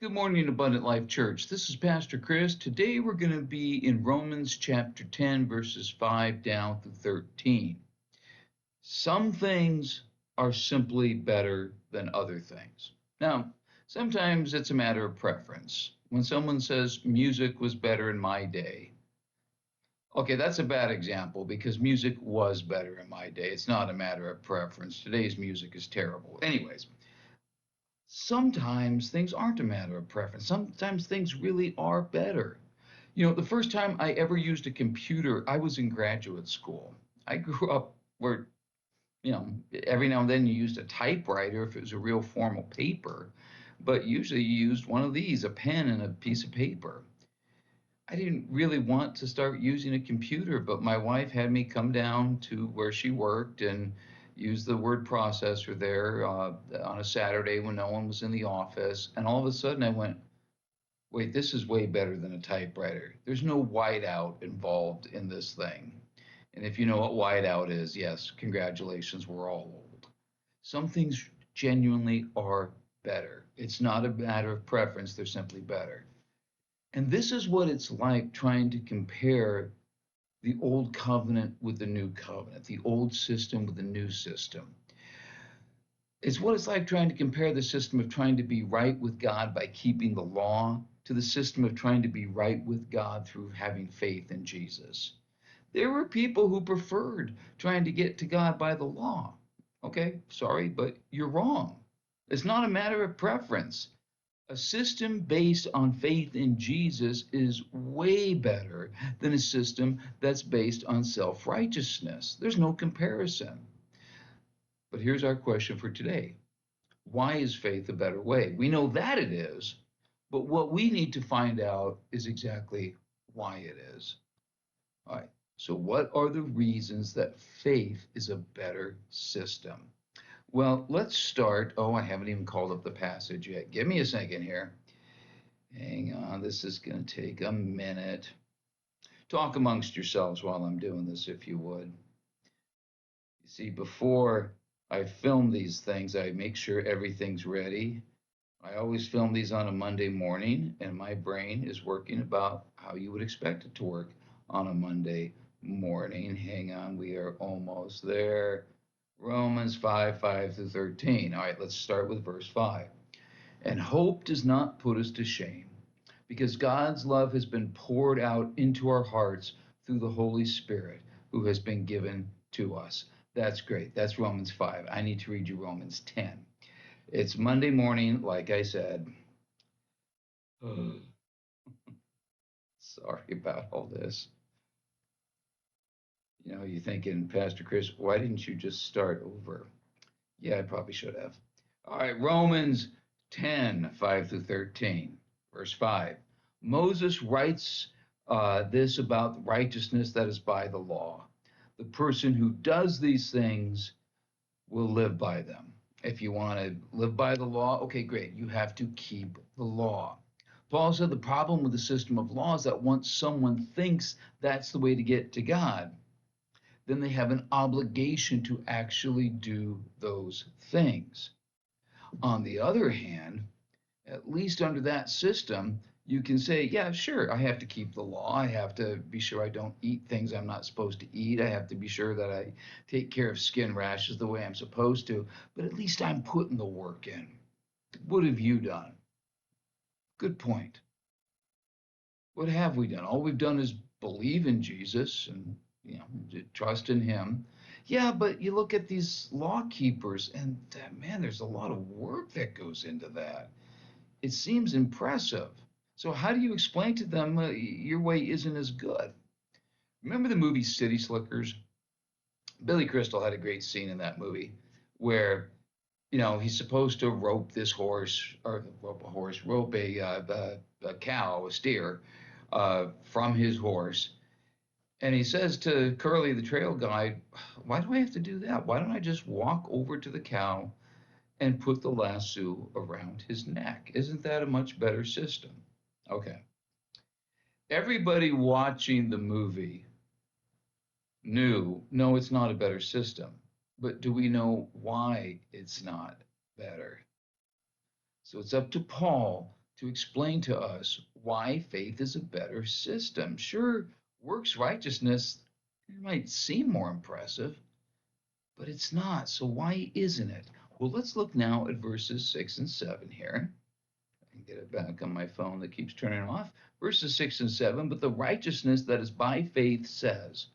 Good morning, Abundant Life Church. This is Pastor Chris. Today we're going to be in Romans chapter 10, verses 5 down through 13. Some things are simply better than other things. Now, sometimes it's a matter of preference. When someone says music was better in my day, okay, that's a bad example because music was better in my day. It's not a matter of preference. Today's music is terrible. Anyways, sometimes things aren't a matter of preference. Sometimes things really are better. The first time I ever used a computer, I was in graduate school. I grew up where, every now and then you used a typewriter if it was a real formal paper, but usually you used one of these, a pen and a piece of paper. I didn't really want to start using a computer, but my wife had me come down to where she worked and use the word processor there on a Saturday when no one was in the office. And all of a sudden I went, wait, this is way better than a typewriter. There's no whiteout involved in this thing. And if you know what whiteout is, yes, congratulations, we're all old. Some things genuinely are better. It's not a matter of preference, they're simply better. And this is what it's like trying to compare the old covenant with the new covenant, the old system with the new system. It's what it's like trying to compare the system of trying to be right with God by keeping the law to the system of trying to be right with God through having faith in Jesus. There were people who preferred trying to get to God by the law. Okay, sorry, but you're wrong. It's not a matter of preference. A system based on faith in Jesus is way better than a system that's based on self righteousness. There's no comparison. But here's our question for today: why is faith a better way? We know that it is, but what we need to find out is exactly why it is. All right. So, what are the reasons that faith is a better system? Well, let's start. Oh, I haven't even called up the passage yet. Give me a second here. Hang on, this is going to take a minute. Talk amongst yourselves while I'm doing this, if you would. You see, before I film these things, I make sure everything's ready. I always film these on a Monday morning, and my brain is working about how you would expect it to work on a Monday morning. Hang on, we are almost there. Romans 5 5 through 13. All right, let's start with verse 5. And hope does not put us to shame, because God's love has been poured out into our hearts through the Holy Spirit who has been given to us. That's great. That's Romans 5. I need to read you Romans 10. It's Monday morning, like I said. Sorry about all this. You're thinking, Pastor Chris, why didn't you just start over? Yeah, I probably should have. All right, Romans 10 5 through 13, verse 5. Moses writes this about righteousness that is by the law. The person who does these things will live by them. If you want to live by the law, okay, great. You have to keep the law. Paul said the problem with the system of law is that once someone thinks that's the way to get to God, then they have an obligation to actually do those things. On the other hand, at least under that system, you can say, yeah, sure, I have to keep the law. I have to be sure I don't eat things I'm not supposed to eat. I have to be sure that I take care of skin rashes the way I'm supposed to. But at least I'm putting the work in. What have you done? Good point. What have we done? All we've done is believe in Jesus and trust in him. Yeah, but you look at these law keepers and man, there's a lot of work that goes into that. It seems impressive. So how do you explain to them your way isn't as good? Remember the movie City Slickers? Billy Crystal had a great scene in that movie where he's supposed to rope this horse or rope a horse, rope a cow, a steer, from his horse. And he says to Curly, the trail guide, why do I have to do that? Why don't I just walk over to the cow and put the lasso around his neck? Isn't that a much better system? Okay. Everybody watching the movie knew, no, it's not a better system. But do we know why it's not better? So it's up to Paul to explain to us why faith is a better system. Sure, works righteousness might seem more impressive, but it's not. So why isn't it? Well, let's look now at verses 6 and 7 here. I can get it back on my phone that keeps turning off. Verses 6 and 7, but the righteousness that is by faith says,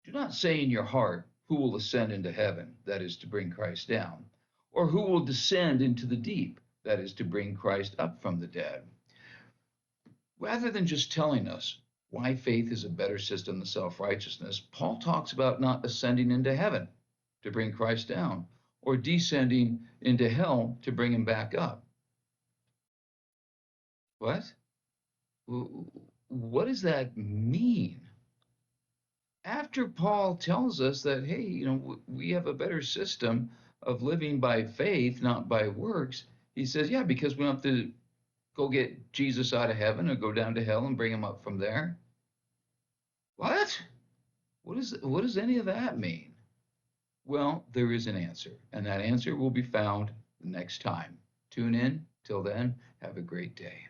do not say in your heart, who will ascend into heaven, that is to bring Christ down, or who will descend into the deep, that is to bring Christ up from the dead. Rather than just telling us why faith is a better system than self righteousness, Paul talks about not ascending into heaven to bring Christ down or descending into hell to bring him back up. What? What does that mean? After Paul tells us that, hey, we have a better system of living by faith, not by works, he says, yeah, because we don't have to go get Jesus out of heaven or go down to hell and bring him up from there. What? What does any of that mean? Well, there is an answer, and that answer will be found next time. Tune in. Till then, have a great day.